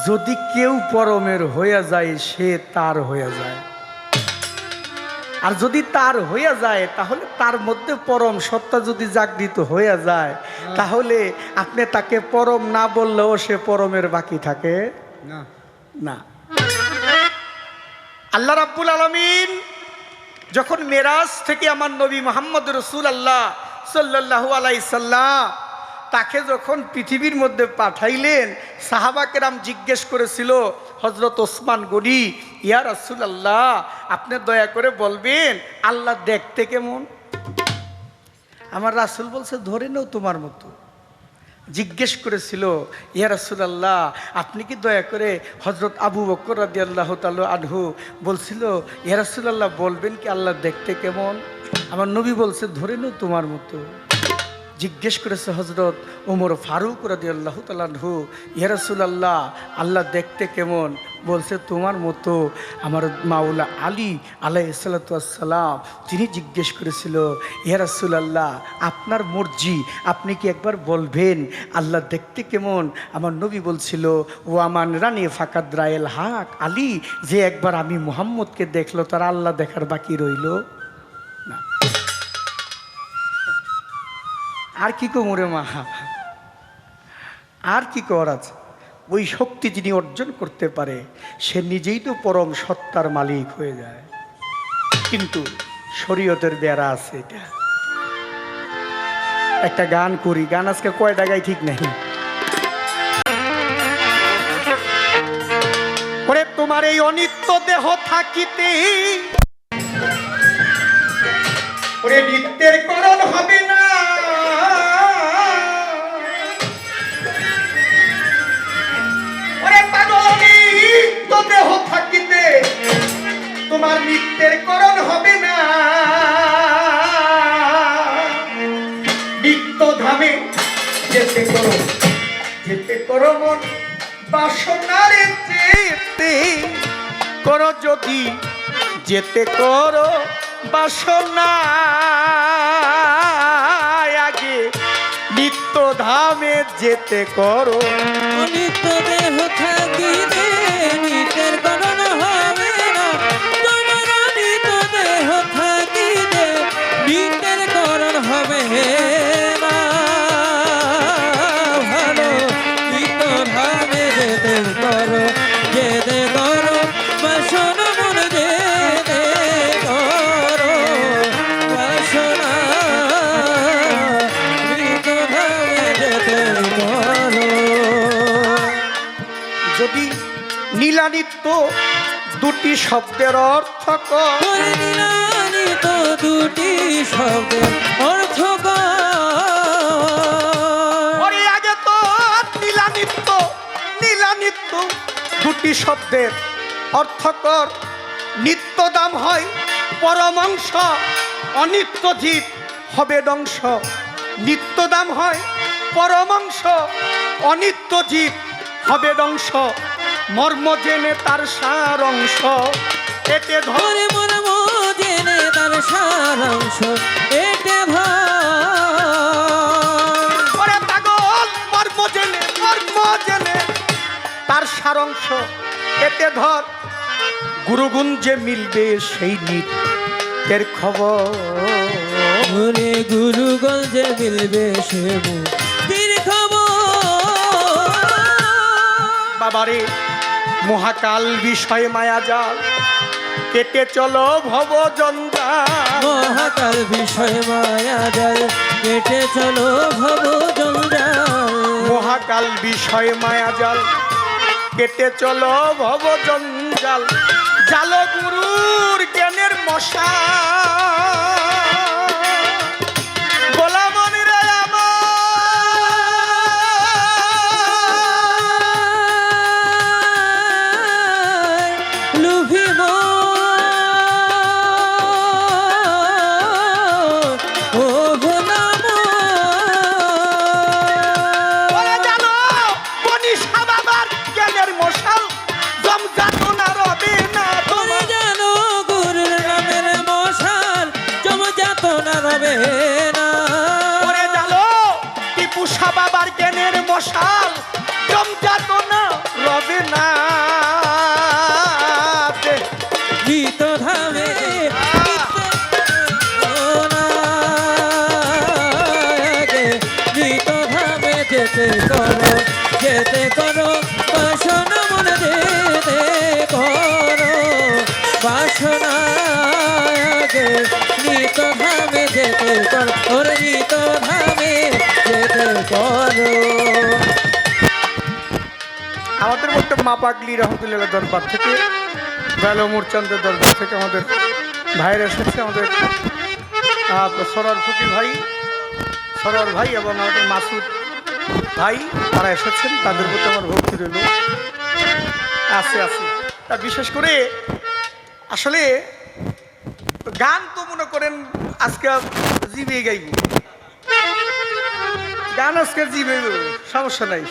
যদি কেউ পরমের হয়ে যায়, সে তার হয়ে যায়। আর যদি তার হয়ে যায়, তাহলে তার মধ্যে পরম সত্তা যদি জাগৃত হয়ে যায়, তাহলে আপনি তাকে পরম না বললেও সে পরমের বাকি থাকে না না। আল্লাহ রাব্বুল আলামিন যখন মেরাজ থেকে আমার নবী মুহাম্মদ রাসূলুল্লাহ সাল্লাল্লাহু আলাইহি সাল্লাম তাকে যখন পৃথিবীর মধ্যে পাঠাইলেন, সাহাবা কেরাম জিজ্ঞেস করেছিল, হজরত ওসমান গনি, ইয়া রাসূলুল্লাহ আপনি দয়া করে বলবেন আল্লাহ দেখতে কেমন? আমার রাসূল বলছে ধরে নাও তোমার মতো। জিজ্ঞেস করেছিল, ইয়া রাসূলুল্লাহ আপনি কি দয়া করে, হজরত আবু বকর রাদিয়াল্লাহু তাআলা আনহু বলছিল, ইয়া রাসূলুল্লাহ বলবেন কি আল্লাহ দেখতে কেমন? আমার নবী বলছে ধরে নাও তোমার মতো। জিজ্ঞেস করেছে হজরত ওমর ফারুক রাদিয়াল্লাহু তাআলা আনহু, ইয়া রাসূলুল্লাহ আল্লাহ দেখতে কেমন? বলছে তোমার মতো। আমার মাওলা আলী আলাইহিস সালাতু ওয়াস সালাম তিনি জিজ্ঞেস করেছিল, ইয়া রাসূলুল্লাহ আপনার মর্জি, আপনি কি একবার বলবেন আল্লাহ দেখতে কেমন? আমার নবী বলছিল, ও আমান রানী ফাকাদ রায়েল হাক, আলী যে একবার আমি মুহাম্মদকে দেখলো তার আল্লাহ দেখার বাকি রইল না। আর কি কোমরে মা, আর কি কর আছে? ওই শক্তি যিনি অর্জন করতে পারে সে নিজেই তো পরম সত্তার মালিক হয়ে যায়। কিন্তু শরীয়তের বেড়া আছে। এটা একটা গান করি, গান আজকে কয়টা গাই ঠিক নেই। ওরে তোমার এই অনিত্য দেহ থাকিতে ওরে নিত্যের করণ হবে না। দেহ থাকিতে তোমার নিত্যের করণ হবে না। নিত্য ধামে যেতে করো, যেতে করো মন বাসনারে যেতে করো, যদি যেতে করো বাসনা আগে নিত্য ধামে যেতে করো। নিত্য দেহ থাকিতে নিত্যের করণ হবে না। তোমার নিত্য দেহ থাকিতে নিত্যের করণ হবে না। ভালো নিত্য ধামে যেতে করো, যেতে করো বাসনা মন যেতে করো বাসনা। নিত্য ধামে যেতে করো। যদি নীলানিত্য দুটি শব্দের অর্থ কর, নীলানিত্য দুটি শব্দের অর্থ ওরে আগে তো নীলানিত্য, নীলানিত্য দুটি শব্দের অর্থ কর। নিত্য দাম হয় পরমাংশ, অনিত্য জীব হবে ধ্বংস। নিত্য দাম হয় পরমাংশ, অনিত্য জীব হবে ধ্বংস। মর্ম জেনে তার সার অংশ এতে ধরে, মর্ম জেনে তার সারাংশ এতে ধরে পাগল। মর্ম জেনে তার সারাংশ এতে ধর। গুরুগুণ যে মিলবে সেই নিত্যের খবর, বলে গুরুগঞ্জে মিলবে সে মুক্তির খবর। বাবারে মহাকাল বিষয় মায়াজাল কেটে চলো ভব জঞ্জাল। মহাকাল বিষয় মায়াজাল কেটে চলো ভব জঞ্জাল। মহাকাল বিষয় মায়াজাল কেটে চলো ভব জঞ্জাল। জাল গুরুর জ্ঞানের মশা গোলামনি রে আমার লুভিব ও গোলাম। ওরে জানো মনীষা বাবার জ্ঞানের মশাল জমজাত না রবে না তোরে তোমার। জানো গুরুর নামের মশাল জমজাত না রবে না। ওরে জানো টিপুষা বাবার জ্ঞানের মশাল জমজাত না রবে না। গীত ধামে গীত ধামে যেতে করো, যেতে করো বাসনা মন যেতে করো বাসনা। গীত ধামে যেতে করো, ওরে গীত ধামে যেতে করো। আমাদের মধ্যে মা পাগলি রহমতুল্লাহ দরবার থেকে দয়ালু মুরচন্দ্রের দরবার থেকে আমাদের ভাইয়ের এসেছে, আমাদের সরোয়ার ফকির ভাই, সরোয়ার ভাই এবং আমাদের মাসুদ ভাই, তারা এসেছেন। তাদের প্রতি আমার ভক্তি রইল, আছে আছে। তা বিশেষ করে আসলে গান তো মনে করেন আজকে জিবে গাইব, গান আজকে জিবে সমস্যা নাই।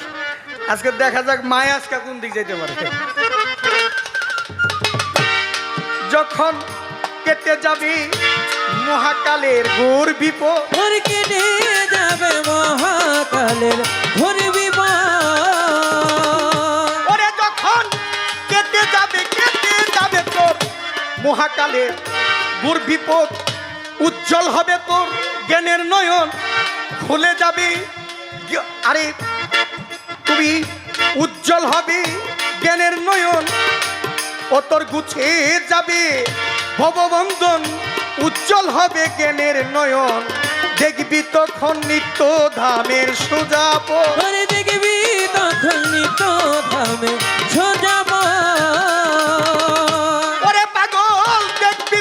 আজকে দেখা যাক মায় আজকে কোন দিক যেতে পারে। যখন কেটে যাবে মহাকালের ঘোর বিপদ, ঘোর কেটে যাবে মহাকালের ঘোর বিপদ। ওরে যখন কেটে যাবে তোর মহাকালের ঘোর বিপদ, উজ্জ্বল হবে তোর জ্ঞানের নয়ন, খুলে যাবে। আরে তুমি উজ্জ্বল হবে জ্ঞানের নয়ন, ও তোর গুছে যাবে ভববন্ধন, উজ্জ্বল হবে জ্ঞানের নয়ন, দেখবি তখন নিত্য ধামের সোজা পথ। ওরে দেখবি তখন নিত্য ধামে সোজা পথ। ওরে পাগল দেখবি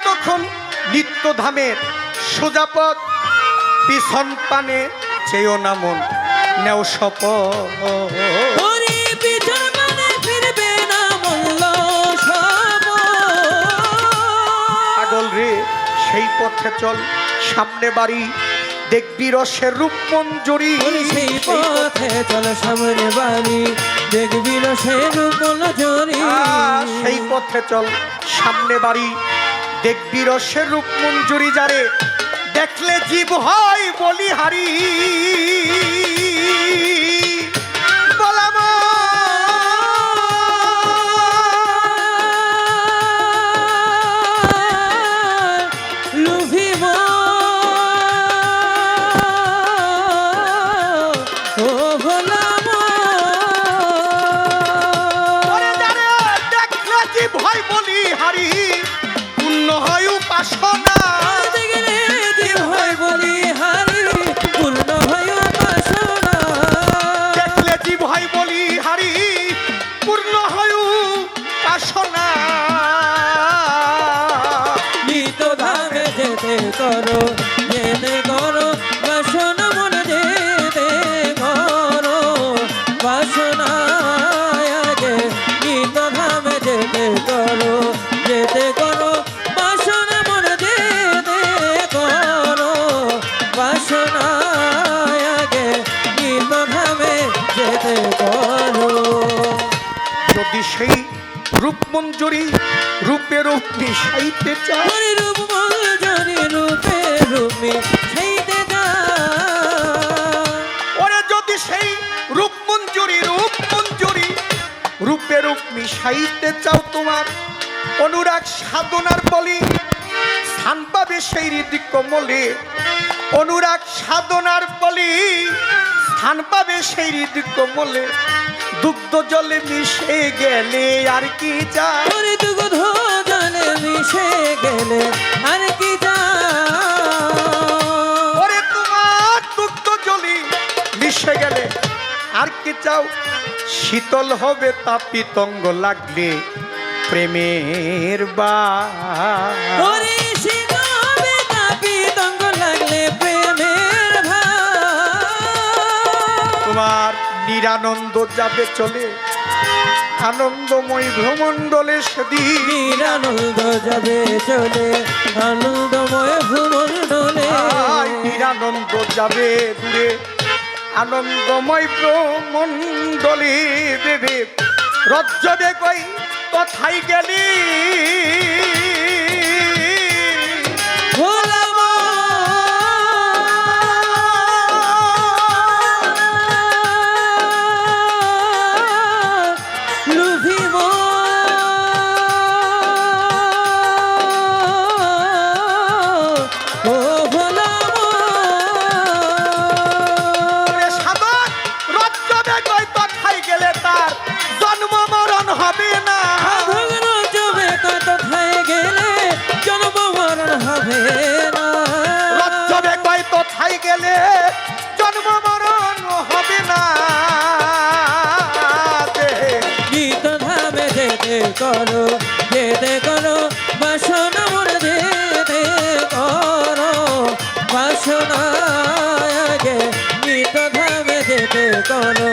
তখন নিত্য ধামের সোজা পথ, পিছন পানে চেয়েও না মন নেও শপথ। ওরে পিছন পানে ফিরবে না মূল্য শপথ। পাগল রে সেই পথে চল, সামনে বাড়ি দেখবি রসের রূপ মঞ্জুরি। ওরে সেই পথে চল, সামনে বাড়ি দেখবি রসের রূপ মঞ্জুরি। সেই পথে চল, সামনে বাড়ি দেখবি রসের রূপ মঞ্জুরি, যারে দেখলে জীব হয় বলিহারি। বলাম লুভিব ও ভোলাম। ওরে যারে দেখলে জীব হয় বলিহারি, পূর্ণ হয় উপাসনা। দেখলে জীব হয় বলিহারি, পূর্ণ হয় উপাসনা। দেখলে জীব হয় বলিহারি, পূর্ণ হয় উপাসনা। নিত ধামে যেতে করো, যেতে করো বাসনা, মনে যেতে করো বাসনা। আগে নিত ধামে যেতে করো, যেতে করো বাসনা, মনে যেতে করো বাসনা। আগে নিত ধামে যেতে করো। যদি সেই রূপ মঞ্জুরি রূপে রূপ মিশাইতে চায়, ওরে রূপ মঞ্জুরি রূপে রূপে সেইতে যা। ওরে যদি সেই রূপ মঞ্জুরি রূপে রূপ মিশাইতে চাও, তোমার অনুরাগ সাধনার বলি স্থান পাবে সেই হৃদয় কমলে। অনুরাগ সাধনার বলি স্থান পাবে সেই হৃদয় কমলে, দুগ্ধ জলে মিশে গেলে আর কি চাই। ওরে দুগ্ধ জলে মিশে গেলে আর কি যা। ওরে তোমার দুগ্ধ জলে মিশে গেলে আর কি চাও। শীতল হবে তাপিতঙ্গ লাগলে প্রেমের বা। ওরে শীতল হবে তাপিতঙ্গ লাগলে প্রেমের ভাব। তোমার নিরানন্দ যাবে চলে, আনন্দময় ভ্রমণ্ডলে সেদিন। নিরানন্দ যাবে চলে, আনন্দময় ভূমণ্ডলে। নিরানন্দ যাবে দূরে, আনন্দময় ভ্রমণ্ডলে। দেবে রজ্জবে কই কথাই গেলি, ভোলাম লুভিব ও ভোলাম। সাধক রজ্জবে কই কথাই গেলে তার জন্ম মরণ হবে না। সাধক রজ্জবে কত খাই গেলে জন্ম মরণ হবে না। রজ্জবে কই কথাই গেলে জন্ম মরণ হবে না। করো যেতে করো বাসনা মোর যেতে করো বাসনা আগে মৃত ধামে যেতে করো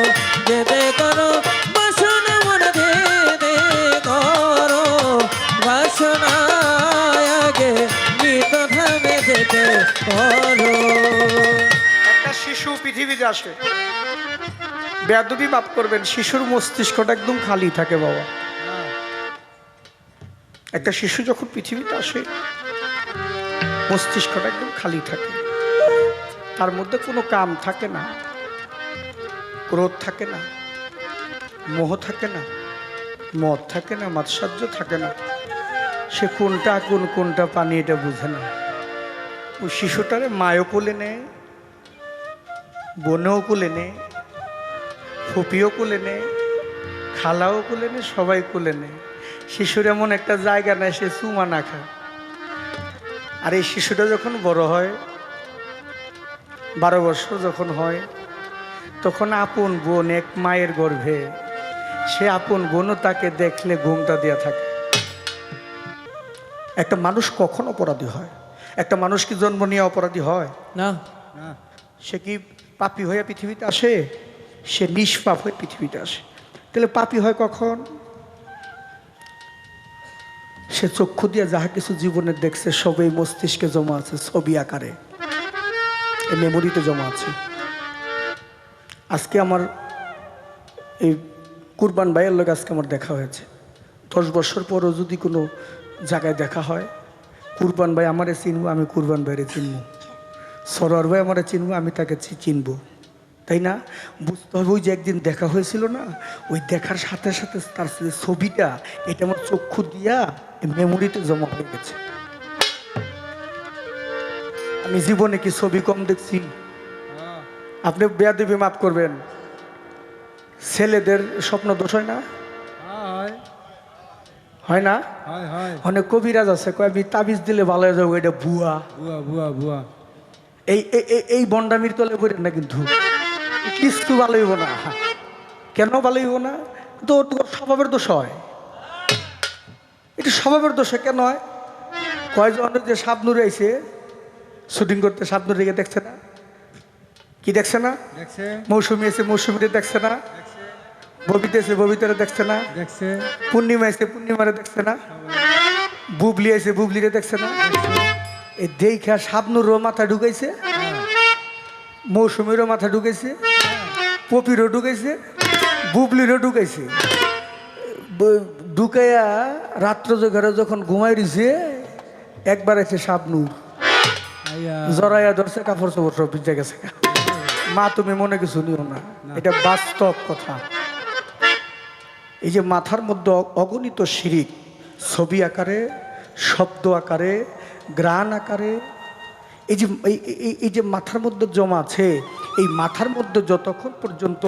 যেতে করো বাসনা মোর যেতে করো বাসনা আগে মৃত ধামে যেতে করো। একটা শিশু পৃথিবীতে আসে, বেয়াদবি মাফ করবেন, শিশুর মস্তিষ্কটা একদম খালি থাকে বাবা। একটা শিশু যখন পৃথিবীতে আসে মস্তিষ্কটা একদম খালি থাকে, তার মধ্যে কোনো কাম থাকে না, ক্রোধ থাকে না, মোহ থাকে না, মদ থাকে না, মাৎসর্য থাকে না। সে কোনটা আগুন কোনটা পানি এটা বুঝে না। ওই শিশুটারে মায়ও কোলে নেয়, বোনও কোলে নেয়, ফুপিও কোলে নেয়, খালাও কোলে নেয়, সবাই কোলে নেয়। শিশুর এমন একটা জায়গা নেয় সে চুমা না খায়। আর এই শিশুটা যখন বড় হয়, 12 বছর যখন হয়, তখন আপন বোন এক মায়ের গর্ভে, সে আপন বোনও তাকে দেখলে ঘুমটা দেওয়া থাকে। একটা মানুষ কখন অপরাধী হয়? একটা মানুষ কি জন্ম নিয়ে অপরাধী হয়? না না সে কি পাপী হয়ে পৃথিবীতে আসে? সে নিষ্পাপ হয়ে পৃথিবীতে আসে। তাহলে পাপী হয় কখন? সে চক্ষু দিয়ে যাহা কিছু জীবনে দেখছে সবই মস্তিষ্কে জমা আছে, ছবি আকারে, এই মেমোরিতে জমা আছে। আজকে আমার এই কুরবান ভাইয়ের লোক আজকে আমার দেখা হয়েছে। 10 বছর পরও যদি কোনো জায়গায় দেখা হয়, কুরবান ভাই আমারে চিনবো, আমি কুরবান ভাইরে চিনবো, সরোয়ার ভাই আমারে চিনবো, আমি তাকে চিনবো, তাই না? বুঝতে হবে ওই যে একদিন দেখা হয়েছিল না, ওই দেখার সাথে সাথে তার যে ছবিটা, এটা আমার চক্ষু দিয়া মেমোরিতে জমা হয়ে গেছে। আমি জীবনে কি ছবি কম দেখছি? আপনি বেয়াদবি মাফ করবেন, ছেলেদের স্বপ্ন দোষ হয় না? হয় হয় না? হয় হয় অনেক কবিরাজ আছে কয় আমি তাবিজ দিলে ভালো হয়ে যাবো, এটা ভুয়া। বুয়া বুয়া বুয়া এই এই বন্ডামির তলে পড়েন না, কিন্তু কিছু ভালো হইব না। কেন ভালো হইব না? তো ওর তো স্বভাবের দোষ হয়, এটা স্বভাবের দোষে কেন হয়? কয়জন যে শাবনুরে আইছে শুটিং করতে, শাবনুরে গিয়ে দেখছে না? কি দেখছে না? দেখছে মৌসুমি এসে মৌসুমিরে দেখছে না? দেখছে ববিতে এসে ববিতারে দেখছে না? দেখছে পূর্ণিমা এসে পূর্ণিমারে দেখছে না? বুবলি এসে বুবলিরে দেখছে না? এই দেখা শাবনুরও মাথা ঢুকাইছে, মৌসুমিরও মাথা ঢুকাইছে, পপিরও ঢুকাইছে, বুবলিরও ঢুকাইছে। ঢুকাইয়া রাত্র ঘরে যখন ঘুমাই দিছে, একবার এসে শাবনুর আইয়া জড়াইয়া ধরছে, কাপড় চোপড় সব ভিজে গেছে। মা তুমি মনে কিছু নিও না, এটা বাস্তব কথা। এই যে মাথার মধ্যে অগণিত শিরিক, ছবি আকারে, শব্দ আকারে, গ্রাণ আকারে, এই যে মাথার মধ্যে জমা আছে, এই মাথার মধ্যে যতক্ষণ পর্যন্ত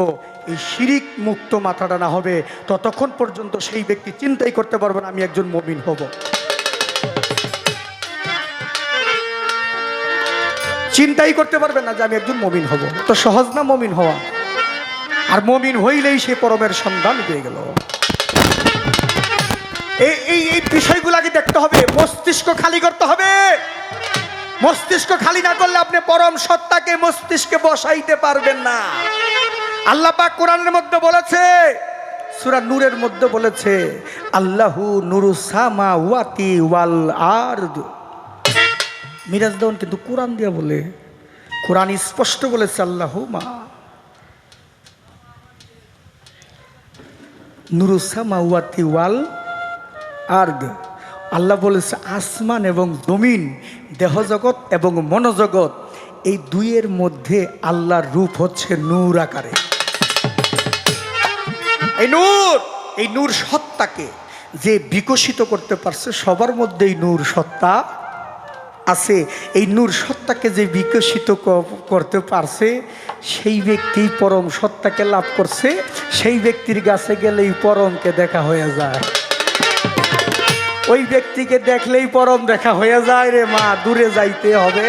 এই শিরিক মুক্ত মাথাটা না হবে, ততক্ষণ পর্যন্ত সেই ব্যক্তি চিন্তাই করতে পারবে না আমি একজন মুমিন হব। চিন্তাই করতে পারবে না যে আমি একজন মুমিন হব। তো সহজ না মুমিন হওয়া? আর মুমিন হইলেই সে পরমের সন্ধান পেয়ে গেল। এই বিষয়গুলাকে দেখতে হবে, মস্তিষ্ক খালি করতে হবে। মস্তিষ্ক খালি না করলে আপনি পরম সত্তাকে মস্তিষ্কে বসাইতে পারবেন না। আল্লাহ পাক কোরআনের মধ্যে বলেছে, সূরা নূরের মধ্যে বলেছে, আল্লাহু নূরুস সামাওয়াতি ওয়াল আরদ। মিরাজ দেওয়ান কিন্তু কোরআন দিয়ে বলে, কোরআন স্পষ্ট বলেছে আল্লাহু মা নূরুস সামাওয়াতি ওয়াল আরদ। আল্লাহ বলেছে আসমান এবং জমিন, দেহজগৎ এবং মনোজগৎ, এই দুইয়ের মধ্যে আল্লাহর রূপ হচ্ছে নূর আকারে। এই নূর সত্তাকে যে বিকশিত করতে পারছে, সবার মধ্যেই নূর সত্তা আছে। এই নূর সত্তাকে যে বিকশিত করতে পারছে, সেই ব্যক্তি পরম সত্তাকে লাভ করছে। সেই ব্যক্তির কাছে গেলেই পরমকে দেখা হয়ে যায়। ওই ব্যক্তিকে দেখলেই পরম দেখা হয়ে যায় রে মা, দূরে যাইতে হবে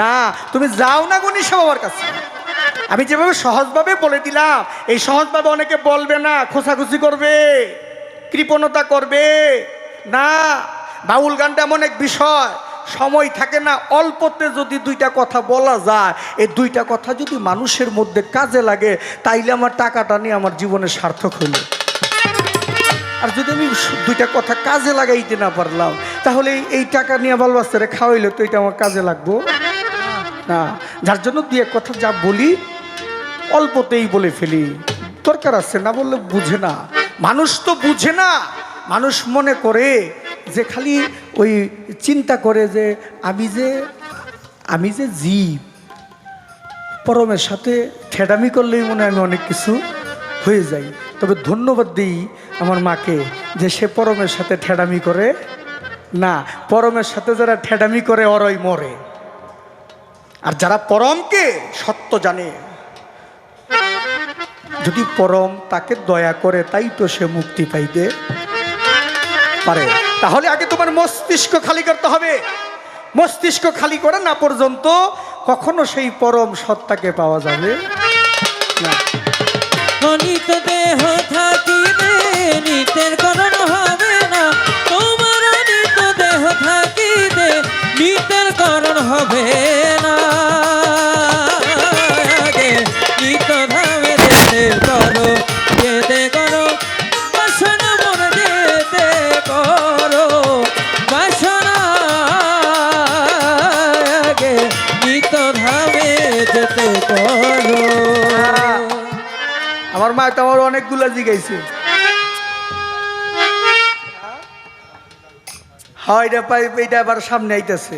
না। তুমি যাও না গুণী বাবার কাছে। আমি যেভাবে সহজভাবে বলে দিলাম, এই সহজভাবে অনেকে বলবে না, খোঁচাখুচি করবে। কৃপণতা করবে না। বাউল গানটা এমন এক বিষয়, সময় থাকে না, অল্পতে যদি দুইটা কথা বলা যায়, এই দুইটা কথা যদি মানুষের মধ্যে কাজে লাগে, তাইলে আমার টাকাটা নিয়ে আমার জীবনে সার্থক হইল। আর যদি আমি দুইটা কথা কাজে লাগাইতে না পারলাম, তাহলে এই টাকা নিয়ে বালবাস্তারে খাওয়াইলে তো এটা আমার কাজে লাগবো না। যার জন্য দুই এক কথা যা বলি অল্পতেই বলে ফেলি, দরকার আছে না বললে বুঝে না। মানুষ তো বুঝে না, মানুষ মনে করে যে খালি ওই চিন্তা করে যে আমি যে জীব, পরমের সাথে ঠেডামি করলেই মনে হয় আমি অনেক কিছু হয়ে যাই। তবে ধন্যবাদ দিই আমার মাকে যে সে পরমের সাথে ঠেডামি করে না। পরমের সাথে যারা ঠেডামি করে ওরাই মরে, আর যারা পরমকে সত্য জানে, যদি পরম তাকে দয়া করে, তাই তো সে মুক্তি পাইতে পারে। তাহলে আগে তোমার মস্তিষ্ক খালি করতে হবে। মস্তিষ্ক খালি করে না পর্যন্ত কখনো সেই পরম সত্তাকে পাওয়া যাবে না। অনিত দেহ থাকিবে নিতের করণ হবে না, তোমার অনিত দেহ থাকিবে নিতের করণ হবে না। আগে নিত ধামে যেতে করো, যেতে করো বাসনা মন যেতে করো বাসনা। আগে নিত ধামে যেতে করো। আমার মা তো আমার অনেকগুলা জিগাইছে। হয় এটা পাই, এটা আবার সামনে আইতেছে।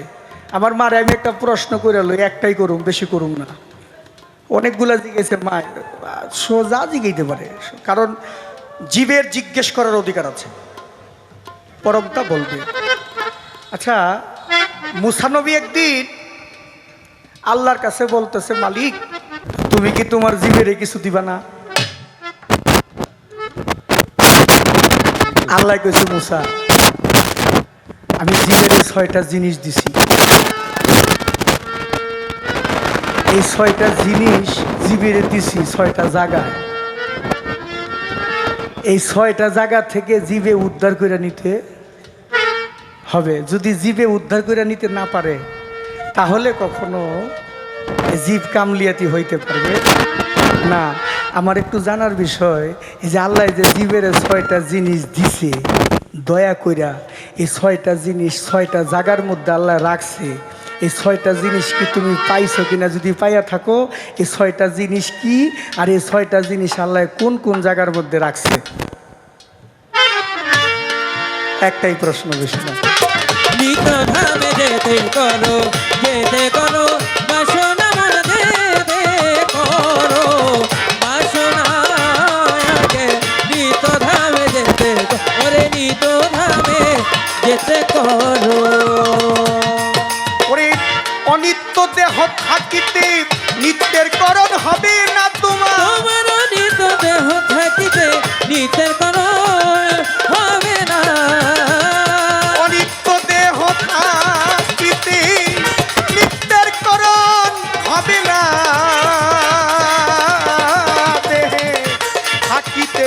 আমার মারে আমি একটা প্রশ্ন করে লই, একটাই করুম, বেশি করুম না। অনেকগুলা জিগাইছে মা, সোজা জিগাইতে পারে, কারণ জীবের জিজ্ঞেস করার অধিকার আছে, পরমটা বলবে। আচ্ছা, মুসা নবী একদিন আল্লাহর কাছে বলতেছে, মালিক তুমি কি তোমার জীবের কিছু দিবা না? আল্লাহ কইছে, মুসা আমি জীবের 6টা জিনিস দিছি, এই 6টা জিনিস জীবের দিছি 6টা জায়গায়। এই 6টা জায়গা থেকে জীবে উদ্ধার করে নিতে হবে। যদি জীবে উদ্ধার করে নিতে না পারে, তাহলে কখনো জীব কামলিয়াতি হইতে পারবে না। আমার একটু জানার বিষয়, এই যে আল্লাহ যে জীবের 6টা জিনিস দিছে দয়া কইরা, এই 6টা জিনিস 6টা জায়গার মধ্যে আল্লাহ রাখছে। এই 6টা জিনিস কি তুমি পাইছো কিনা? যদি পাইয়া থাকো, এই 6টা জিনিস কি, আর এই 6টা জিনিস আল্লাহ কোন কোন জায়গার মধ্যে রাখছে? একটাই প্রশ্ন, বেশি না। নিত ধামে যেতে করো, যেতে করো বাসনা মন যেতে করো বাসনা। আগে নিত ধামে যেতে ওরে নিত ধামে যেতে করো। ওরে অনিত্য দেহ থাকিতে নিত্যের করণ হবে না তোমার। তোমার নিত দেহ থাকিতে নিতের করণ হবে না। অনিত্য দেহ থাকিতে নিত্যের করণ হবে না। দেহে থাকিতে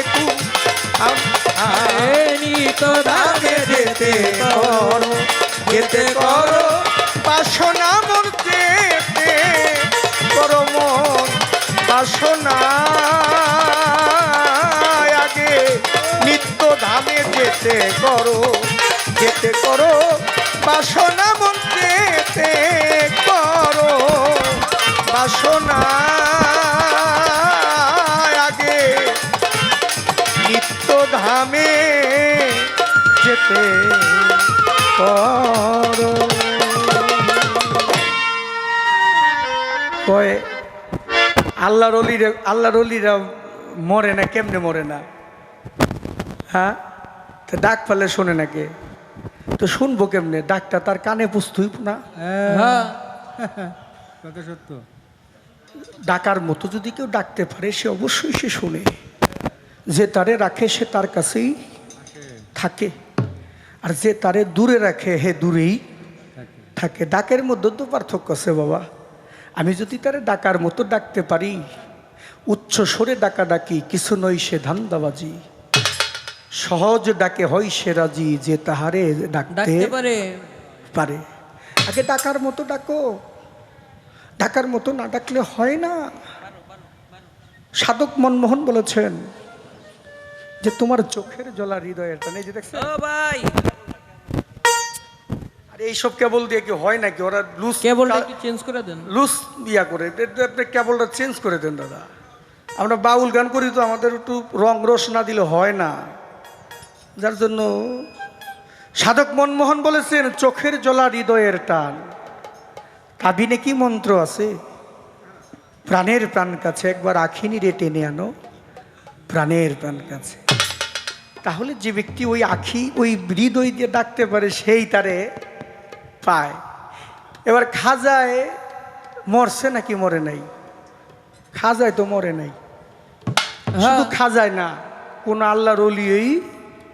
নিত ধামে যেতে করো, যেতে করো বাসনা মন যেতে করো মন বাসনা। আগে নিত্য ধামে যেতে করো, যেতে করো বাসনা মন যেতে করো বাসনা। আগে নিত্য ধামে যেতে করো। কয় আল্লাহর অলিরা মরে না, কেমনে মরে না? হ্যাঁ, তো ডাক পালে শোনে না কে? তো শুনবো কেমনে? ডাকটা তার কানে পুষতেই না। হ্যাঁ কথা সত্য। ডাকার মতো যদি কেউ ডাকতে পারে, সে অবশ্যই সে শোনে। যে তারে রাখে সে তার কাছেই থাকে, আর যে তারে দূরে রাখে হে দূরেই থাকে। ডাকের মধ্যে তো পার্থক্য আছে বাবা। আমি যদি তারে ডাকার মতো ডাকতে পারি, উচ্চ স্বরে ডাকা ডাকি, কিছু নই সে ধান্দাবাজি। সহজ ডাকে হয় সে রাজি যে তাহারে ডাকতে ডাকতে পারে। পারে। আগে ডাকার মতো ডাকো, ডাকার মতো না ডাকলে হয় না। সাধক মনমোহন বলেছেন যে তোমার চোখের জ্বলা হৃদয়ের টানে, এই যে দেখছেন, ও ভাই, আর এইসব কেবল দিয়ে কি হয় নাকি? ওরা লুজ কেবলটা একটু চেঞ্জ করে দেন। লুজ ইয়া করে, আপনি কেবলটা চেঞ্জ করে দেন দাদা। আমরা বাউল গান করি তো, আমাদের একটু রং রস না দিলে হয় না। যার জন্য সাধক মনমোহন বলেছেন চোখের জ্বলা হৃদয়ের টান। কাবিনে কি মন্ত্র আছে? প্রাণের প্রাণ কাছে একবার আখিনি রে টেনে আনো, প্রাণের প্রাণ কাছে। তাহলে যে ব্যক্তি ওই আখি ওই হৃদয় দিয়ে ডাকতে পারে সেই তারে পায়। এবার খাজায় মরছে নাকি মরে নাই? খাজায় তো মরে নাই। শুধু খাজায় না, কোন আল্লাহর ওলিই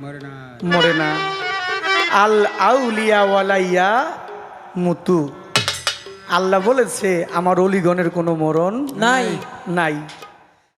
মরে না। মরে না। আল আউলিয়া ওয়ালাইয়া মুতু। আল্লাহ বলেছে আমার অলিগণের কোনো মরণ নাই। নাই।